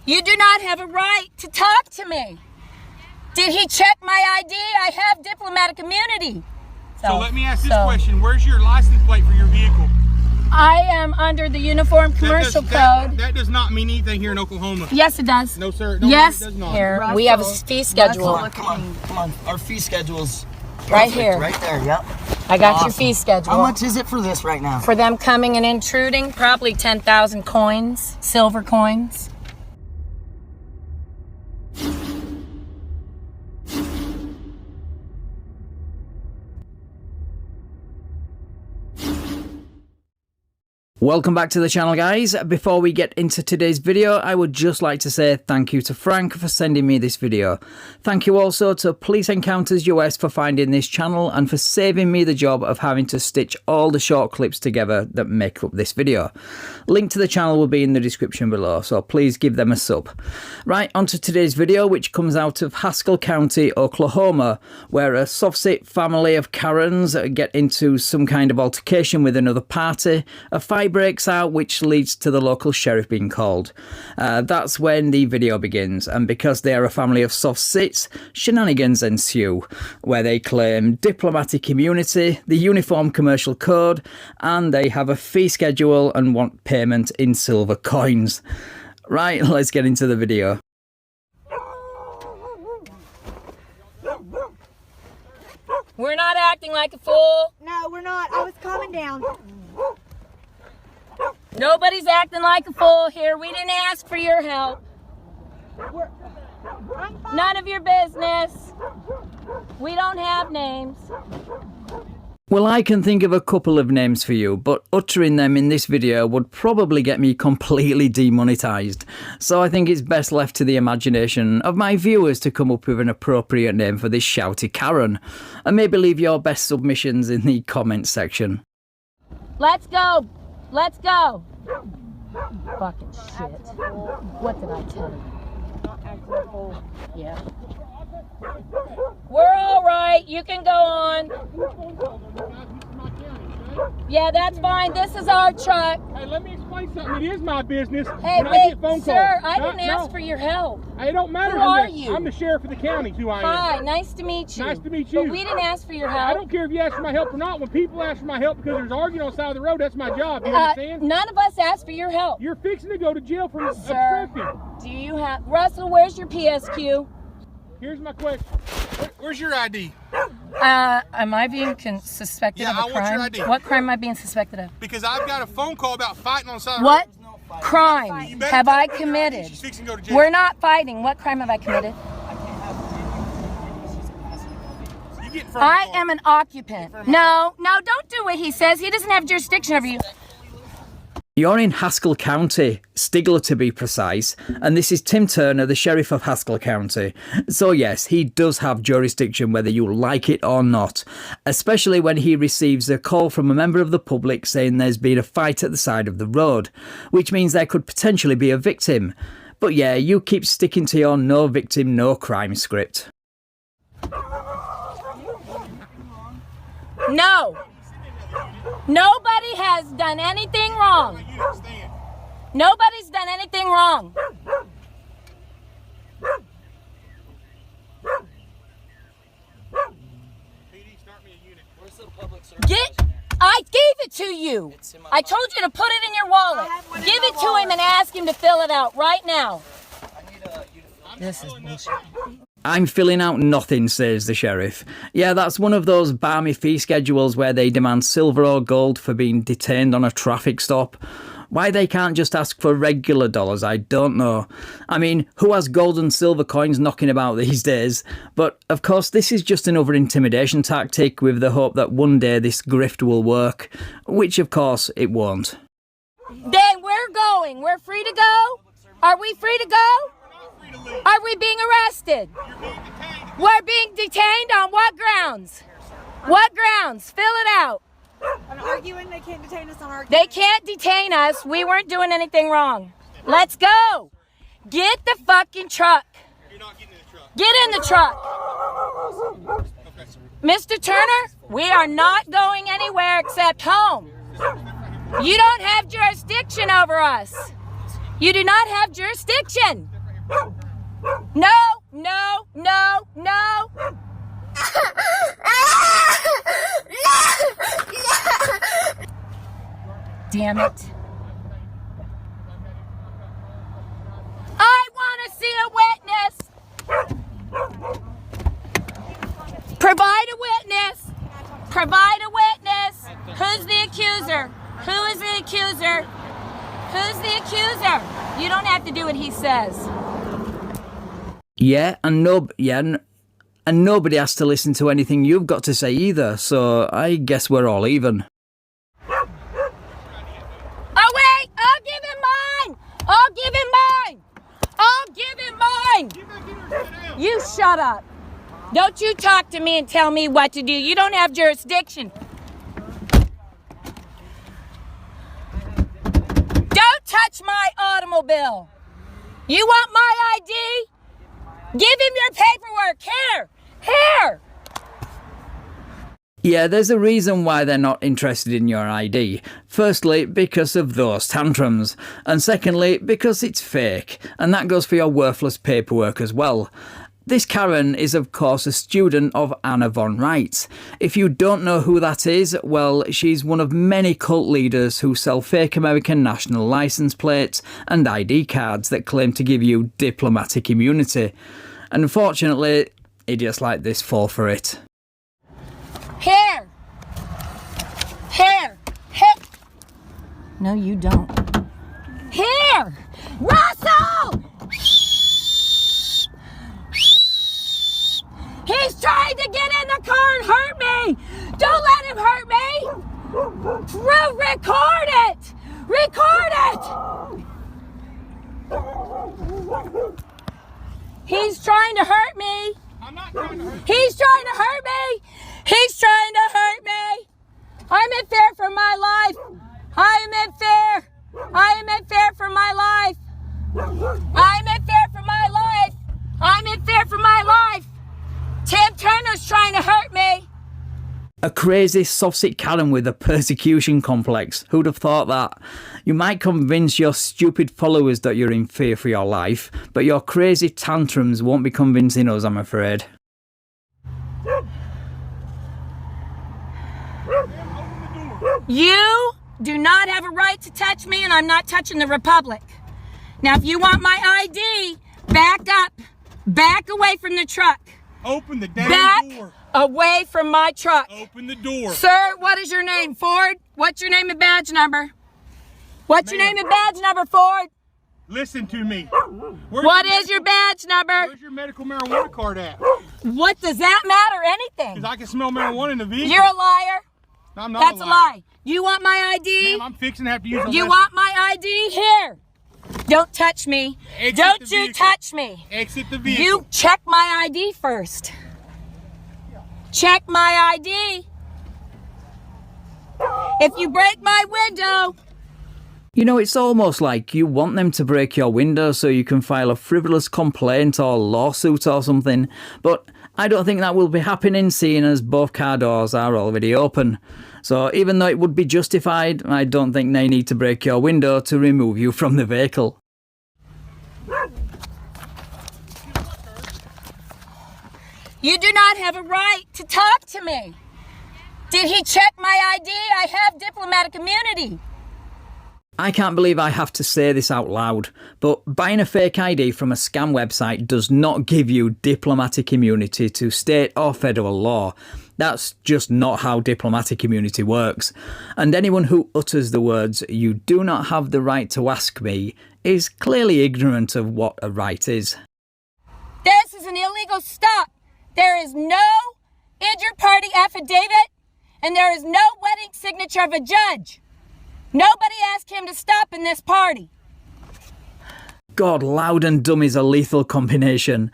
You do not have a right to talk to me. Did he check my ID? I have diplomatic immunity. So let me ask this question. Where's your license plate for your vehicle? I am under the Uniform Commercial Code. That does not mean anything here in Oklahoma. Yes, it does. No, sir. Yes, it does not. here. We have a fee schedule. Come on. Our fee schedule's right here. Right there, yep. I got your fee schedule. How much is it for this right now? For them coming and intruding, probably 10,000 coins, silver coins. Welcome back to the channel, guys. Before we get into today's video, I would just like to say thank you to Frank for sending me this video. Thank you also to Police Encounters US for finding this channel and for saving me the job of having to stitch all the short clips together that make up this video. Link to the channel will be in the description below, so please give them a sub. Right, onto today's video, which comes out of Haskell County, Oklahoma, where a SovCit family of Karens get into some kind of altercation with another party. A fight breaks out, which leads to the local sheriff being called. That's when the video begins, and because they are a family of SovCits, shenanigans ensue, where they claim diplomatic immunity, the Uniform Commercial Code, and they have a fee schedule and want payment in silver coins. Right, let's get into the video. We're not acting like a fool. No, we're not. I was calming down. Nobody's acting like a fool here. We didn't ask for your help. None of your business. We don't have names. Well, I can think of a couple of names for you, but uttering them in this video would probably get me completely demonetized. So I think it's best left to the imagination of my viewers to come up with an appropriate name for this shouty Karen. And maybe leave your best submissions in the comments section. Let's go. Let's go. Fucking shit. What did I tell you? Yeah. We're all right. You can go on. Yeah, that's fine. This is our truck. Hey, let me explain something. It is my business. Hey, wait, sir, I didn't ask for your help. It don't matter. Who are you? I'm the sheriff of the county, who I am. Hi, nice to meet you. Nice to meet you. But we didn't ask for your help. I don't care if you ask for my help or not. When people ask for my help because there's arguing on the side of the road, that's my job. You understand? None of us asked for your help. You're fixing to go to jail for Sir, obstructing. do you have... Russell, where's your PSQ? Here's my question. Where's your ID? Am I being suspected of a crime? I want your ID. What crime am I being suspected of? Because I've got a phone call about fighting on the side of the What road. crime have I committed? She's fixing to go to jail. We're not fighting. What crime have I committed? I am an occupant. No, don't do what he says. He doesn't have jurisdiction over you. You're in Haskell County, Stigler to be precise, and this is Tim Turner, the Sheriff of Haskell County. So yes, he does have jurisdiction whether you like it or not, especially when he receives a call from a member of the public saying there's been a fight at the side of the road, which means there could potentially be a victim. But yeah, you keep sticking to your no victim, no crime script. No. Nobody has done anything wrong. Nobody's done anything wrong. I gave it to you. I told you to put it in your wallet. Give it to him and ask him to fill it out right now. This is bullshit. I'm filling out nothing, says the sheriff. Yeah, that's one of those balmy fee schedules where they demand silver or gold for being detained on a traffic stop. Why they can't just ask for regular dollars, I don't know. I mean, who has gold and silver coins knocking about these days? But, of course, this is just another intimidation tactic with the hope that one day this grift will work, which, of course, it won't. Then we're going. We're free to go? Are we free to go? Are we being arrested? We're being detained on what grounds? What grounds? Fill it out. I'm arguing. They can't detain us on arguing. They can't detain us. We weren't doing anything wrong. Let's go. Get the fucking truck. You're not getting in the truck. Get in the truck. Mr. Turner, we are not going anywhere except home. You don't have jurisdiction over us. You do not have jurisdiction. No, no, no, no. Damn it. I want to see a witness. Provide a witness. Provide a witness. Who's the accuser? Who is the accuser? Who's the accuser? You don't have to do what he says. Yeah, and nobody has to listen to anything you've got to say either, so I guess we're all even. Oh wait, I'll give him mine! I'll give him mine! I'll give him mine! You shut up. Don't you talk to me and tell me what to do. You don't have jurisdiction. Don't touch my automobile. You want my ID? Give him your paperwork. Here! Here! Yeah, there's a reason why they're not interested in your ID. Firstly, because of those tantrums. And secondly, because it's fake. And that goes for your worthless paperwork as well. This Karen is of course a student of Anna von Reitz. If you don't know who that is, well, she's one of many cult leaders who sell fake American national license plates and ID cards that claim to give you diplomatic immunity. And unfortunately, idiots like this fall for it. Here! Here! Here! No, you don't. Here! Russell! He's trying to get in the car and hurt me! Don't let him hurt me! Record it! Record it! He's trying to hurt me! I'm not trying to hurt you. He's trying to hurt me! He's trying to hurt me! I'm in fear for my life! I am in fear! I am in fear for my life! I'm in fear for my life! I'm in fear for my life! Tim Turner's trying to hurt me! A crazy SovCit Karen with a persecution complex. Who'd have thought that? You might convince your stupid followers that you're in fear for your life, but your crazy tantrums won't be convincing us, I'm afraid. You do not have a right to touch me, and I'm not touching the Republic. Now, if you want my ID, back up. Back away from the truck. Open the damn door. Back away from my truck. Open the door. Sir, what is your name? Ford? What's your name and badge number? What's your name and badge number, Ford? Listen to me. What is your badge number? Where's your medical marijuana card at? What does that matter? Anything. Because I can smell marijuana in the vehicle. You're a liar. No, I'm not That's a a liar. lie. You want my ID? Ma'am, I'm fixing to have to use a You lesson. want my ID? Here. Don't touch me. Exit Don't the you vehicle. touch me. Exit the vehicle. You check my ID first. Check my ID. If you break my window. You know, it's almost like you want them to break your window so you can file a frivolous complaint or lawsuit or something. But I don't think that will be happening, seeing as both car doors are already open. So even though it would be justified, I don't think they need to break your window to remove you from the vehicle. You do not have a right to talk to me. Did he check my ID? I have diplomatic immunity. I can't believe I have to say this out loud, but buying a fake ID from a scam website does not give you diplomatic immunity to state or federal law. That's just not how diplomatic immunity works. And anyone who utters the words, "You do not have the right to ask me," is clearly ignorant of what a right is. This is an illegal stop. There is no injured party affidavit, and there is no wedding signature of a judge. Nobody asked him to stop in this party. God, loud and dumb is a lethal combination,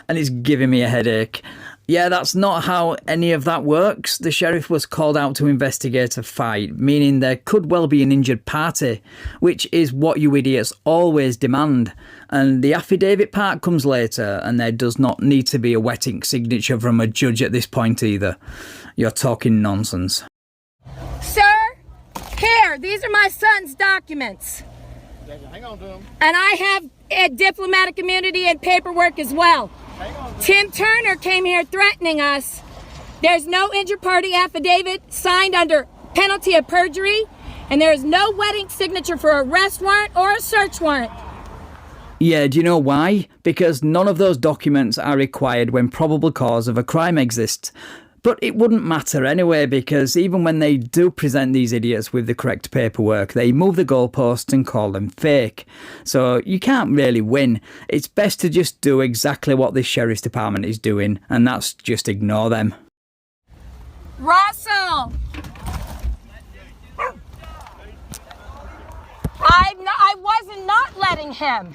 and it's giving me a headache. Yeah, that's not how any of that works. The sheriff was called out to investigate a fight, meaning there could well be an injured party, which is what you idiots always demand. And the affidavit part comes later, and there does not need to be a wet ink signature from a judge at this point either. You're talking nonsense. Sir, here, these are my son's documents. Hang on to him. And I have diplomatic immunity and paperwork as well. Tim Turner came here threatening us. There's no injured party affidavit signed under penalty of perjury, and there is no wedding signature for an arrest warrant or a search warrant. Yeah, do you know why? Because none of those documents are required when probable cause of a crime exists. But it wouldn't matter anyway, because even when they do present these idiots with the correct paperwork, they move the goalposts and call them fake. So you can't really win. It's best to just do exactly what this sheriff's department is doing, and that's just ignore them. Russell! I wasn't not letting him,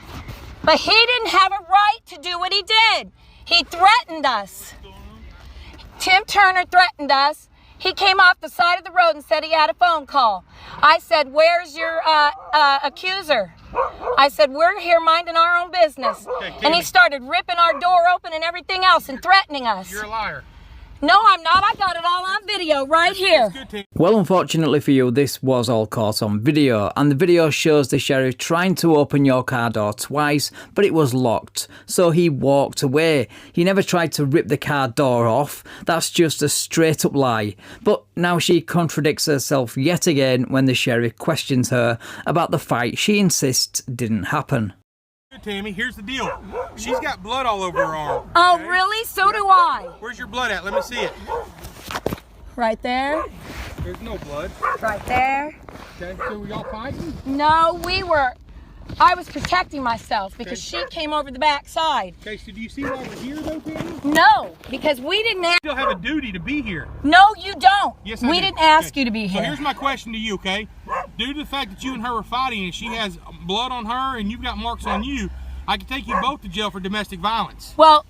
but he didn't have a right to do what he did. He threatened us. Tim Turner threatened us. He came off the side of the road and said he had a phone call. I said, where's your accuser? I said, we're here minding our own business. And he started ripping our door open and everything else and threatening us. You're a liar. No, I'm not. I got it all on video right here. Well, unfortunately for you, this was all caught on video, and the video shows the sheriff trying to open your car door twice, but it was locked, so he walked away. He never tried to rip the car door off. That's just a straight up lie. But now she contradicts herself yet again when the sheriff questions her about the fight she insists didn't happen. Tammy, here's the deal. She's got blood all over her arm. Oh, really? So do I. Where's your blood at? Let me see it. Right there. There's no blood. Right there. Okay, so were y'all fighting? No, I was protecting myself because she came over the back side. Okay, so do you see why we're here though, Tammy? No, because we didn't ask. You still have a duty to be here. No, you don't. Yes, I we do. didn't ask Okay. you to be here. So here's my question to you, okay? Due to the fact that you and her were fighting and she has blood on her and you've got marks on you, I can take you both to jail for domestic violence. Well,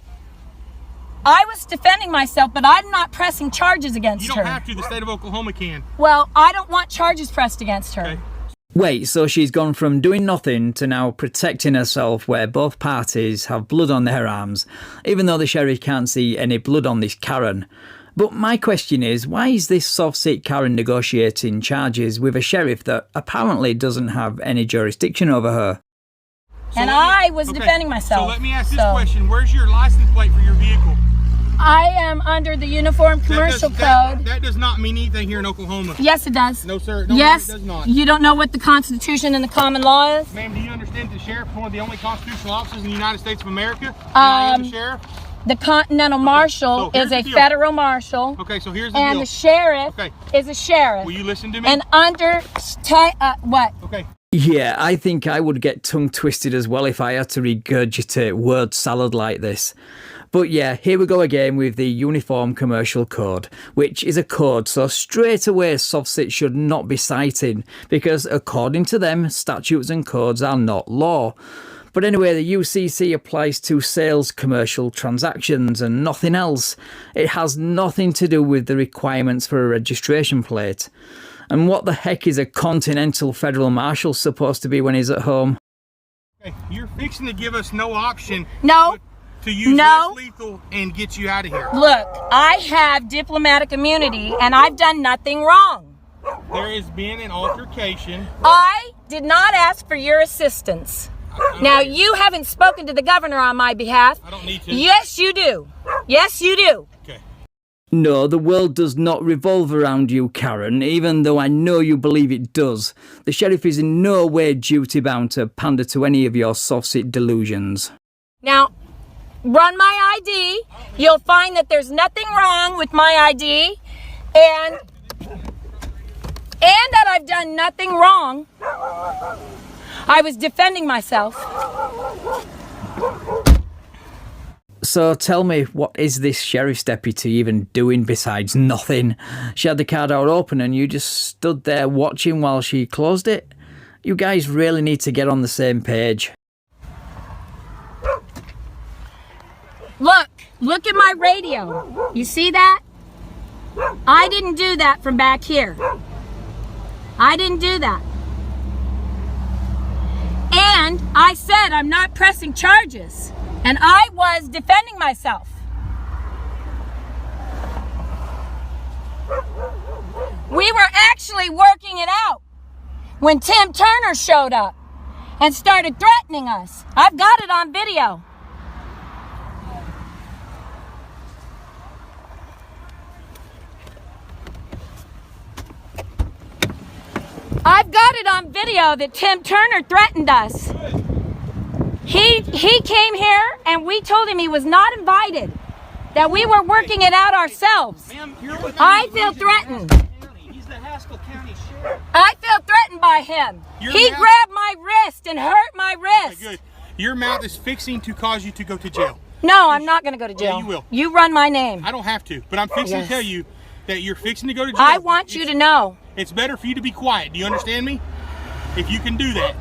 I was defending myself, but I'm not pressing charges against You her. don't have to. The state of Oklahoma can. Well, I don't want charges pressed against her. Okay. Wait, so she's gone from doing nothing to now protecting herself where both parties have blood on their arms, even though the sheriff can't see any blood on this Karen. But my question is, why is this SovCit Karen negotiating charges with a sheriff that apparently doesn't have any jurisdiction over her? And I was defending myself. So let me ask this question. Where's your license plate for your vehicle? I am under the Uniform Commercial Code. That does not mean anything here in Oklahoma. Yes, it does. No, sir. No, yes, it does not. You don't know what the Constitution and the common law is? Ma'am, do you understand that the sheriff is one of the only constitutional officers in the United States of America? I am the sheriff. The Continental Marshal so is a the deal. federal marshal. Okay, so here's the and deal. The sheriff is a sheriff. Will you listen to me? And under what? Okay. Yeah, I think I would get tongue twisted as well if I had to regurgitate word salad like this. But yeah, here we go again with the Uniform Commercial Code, which is a code, so straight away SovCit should not be citing, because according to them, statutes and codes are not law. But anyway, the UCC applies to sales commercial transactions and nothing else. It has nothing to do with the requirements for a registration plate. And what the heck is a Continental Federal Marshal supposed to be when he's at home? Okay, you're fixing to give us no option to use less lethal and get you out of here. Look, I have diplomatic immunity and I've done nothing wrong. There has been an altercation. I did not ask for your assistance. Now, you haven't spoken to the governor on my behalf. I don't need to. Yes, you do. Yes, you do. Okay. No, the world does not revolve around you, Karen, even though I know you believe it does. The sheriff is in no way duty-bound to pander to any of your SovCit delusions. Now, run my ID. You'll find that there's nothing wrong with my ID, and that I've done nothing wrong. I was defending myself. So tell me, what is this sheriff's deputy even doing besides nothing? She had the car door open and you just stood there watching while she closed it? You guys really need to get on the same page. Look at my radio. You see that? I didn't do that from back here. I didn't do that. And I said I'm not pressing charges. And I was defending myself. We were actually working it out when Tim Turner showed up. and started threatening us. I've got it on video. I've got it on video that Tim Turner threatened us. He came here and we told him he was not invited, that we were working it out ourselves. I feel threatened. He's the Haskell County Sheriff. I feel threatened by him. He grabbed my wrist and hurt my wrist. Okay, good. Your mouth is fixing to cause you to go to jail. No, I'm not going to go to jail. Yeah, you will. You run my name. I don't have to, but I'm fixing to tell you that you're fixing to go to jail. I want you to know. It's better for you to be quiet. Do you understand me? If you can do that.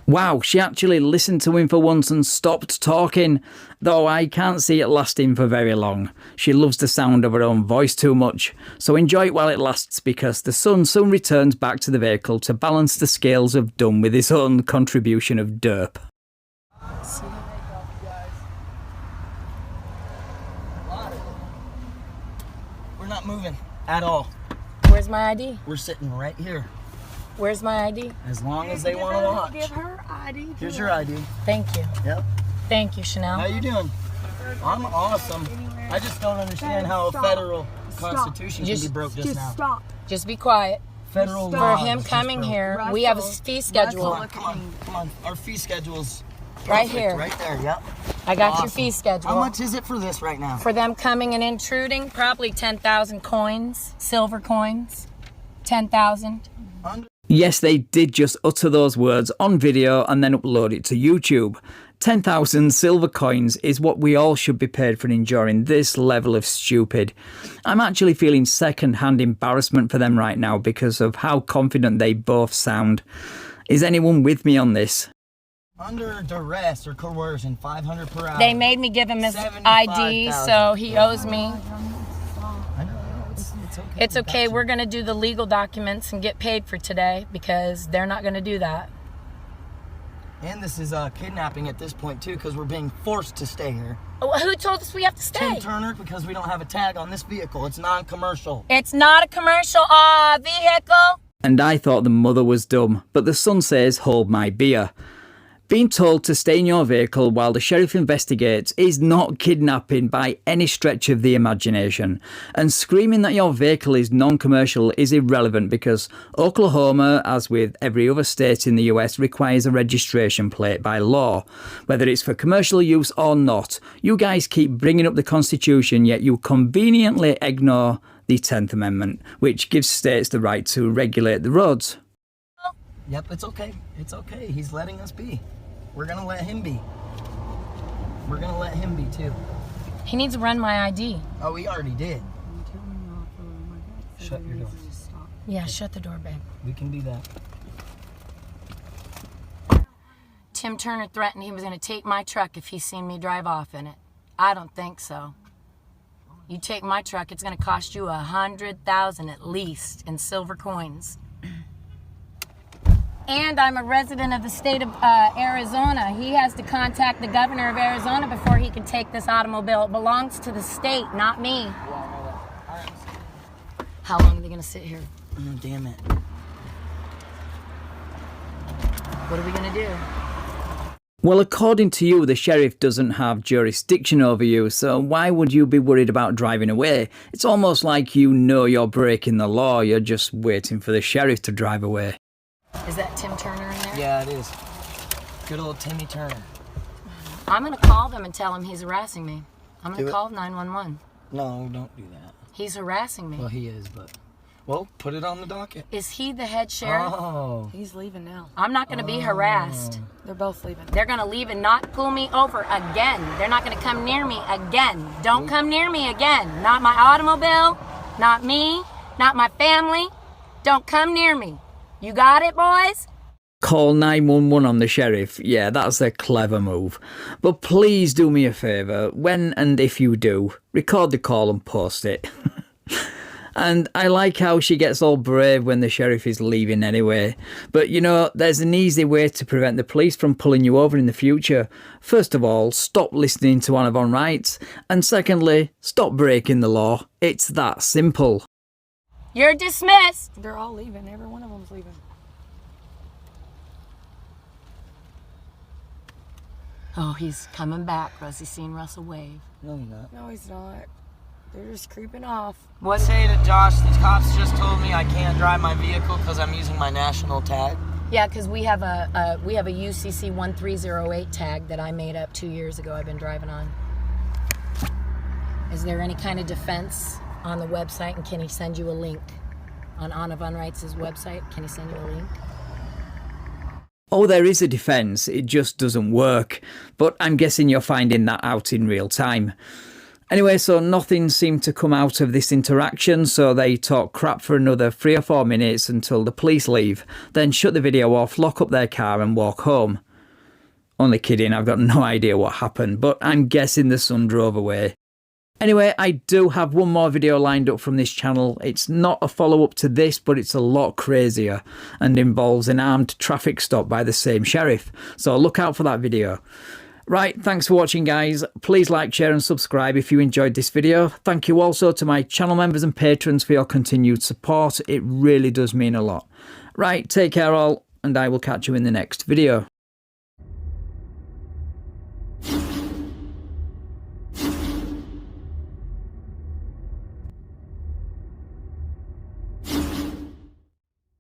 Wow, she actually listened to him for once and stopped talking, though I can't see it lasting for very long. She loves the sound of her own voice too much, so enjoy it while it lasts because the son soon returns back to the vehicle to balance the scales of dumb with his own contribution of derp. We're not moving at all. Where's my ID? We're sitting right here. Where's my ID? As long as they want to watch. Give her ID. Here's your ID. Thank you. Yep. Thank you, Chanel. How you doing? I'm awesome. I just don't understand how a federal constitution can be broke just now. Stop. Just be quiet. Federal For law him is just coming broke. here, we have a fee schedule. Come on. Our fee schedule's Right perfect. here. Right there, yep. I got Awesome. your fee schedule. How much is it for this right now? For them coming and intruding, probably 10,000 coins, silver coins, 10,000. Yes, they did just utter those words on video and then upload it to YouTube. 10,000 silver coins is what we all should be paid for enduring this level of stupid. I'm actually feeling second-hand embarrassment for them right now because of how confident they both sound. Is anyone with me on this? Under duress or coercion, 500 per hour. They made me give him his ID, so he owes me. I know, it's okay. It's okay, we're going to do the legal documents and get paid for today because they're not going to do that. And this is kidnapping at this point too, because we're being forced to stay here. Who told us we have to stay? Tim Turner, because we don't have a tag on this vehicle. It's non-commercial. It's not a commercial vehicle. And I thought the mother was dumb, but the son says, hold my beer. Being told to stay in your vehicle while the sheriff investigates is not kidnapping by any stretch of the imagination. And screaming that your vehicle is non-commercial is irrelevant because Oklahoma, as with every other state in the US, requires a registration plate by law. Whether it's for commercial use or not, you guys keep bringing up the Constitution, yet you conveniently ignore the 10th Amendment, which gives states the right to regulate the roads. Yep, it's okay. It's okay. He's letting us be. We're gonna let him be. We're gonna let him be too. He needs to run my ID. Oh, we already did. Shut your door. Yeah, shut the door, babe. We can do that. Tim Turner threatened he was going to take my truck if he seen me drive off in it. I don't think so. You take my truck, it's going to cost you $100,000 at least in silver coins. And I'm a resident of the state of Arizona. He has to contact the governor of Arizona before he can take this automobile. It belongs to the state, not me. How long are they going to sit here? Oh, damn it. What are we going to do? Well, according to you, the sheriff doesn't have jurisdiction over you, so why would you be worried about driving away? It's almost like you know you're breaking the law, you're just waiting for the sheriff to drive away. Is that Tim Turner in there? Yeah, it is. Good old Timmy Turner. I'm going to call them and tell him he's harassing me. I'm going Do to it. call 911. No, don't do that. He's harassing me. Well, he is, but... Well, put it on the docket. Is he the head sheriff? Oh. He's leaving now. I'm not going to be harassed. They're both leaving. They're going to leave and not pull me over again. They're not going to come near me again. Don't come near me again. Not my automobile, not me, not my family. Don't come near me. You got it, boys? Call 911 on the sheriff. Yeah, that's a clever move. But please do me a favour. When and if you do, record the call and post it. And I like how she gets all brave when the sheriff is leaving anyway. But you know, there's an easy way to prevent the police from pulling you over in the future. First of all, stop listening to Anna von Reitz. And secondly, stop breaking the law. It's that simple. You're dismissed. They're all leaving. Every one of them's leaving. Oh, he's coming back. Rosie's seen Russell wave. No, you're not. No, he's not. They're just creeping off. What say to Josh? The cops just told me I can't drive my vehicle because I'm using my national tag. Yeah, because we have a UCC 1308 tag that I made up 2 years ago. I've been driving on. Is there any kind of defense on the website, and can he send you a link on Anna von Reitz's website? Can he send you a link? Oh, there is a defence, it just doesn't work. But I'm guessing you're finding that out in real time. Anyway, so nothing seemed to come out of this interaction, so they talk crap for another 3 or 4 minutes until the police leave, then shut the video off, lock up their car and walk home. Only kidding, I've got no idea what happened, but I'm guessing the son drove away. Anyway, I do have one more video lined up from this channel. It's not a follow-up to this, but it's a lot crazier and involves an armed traffic stop by the same sheriff, so look out for that video. Right, thanks for watching guys. Please like, share and subscribe if you enjoyed this video. Thank you also to my channel members and patrons for your continued support. It really does mean a lot. Right, take care all, and I will catch you in the next video.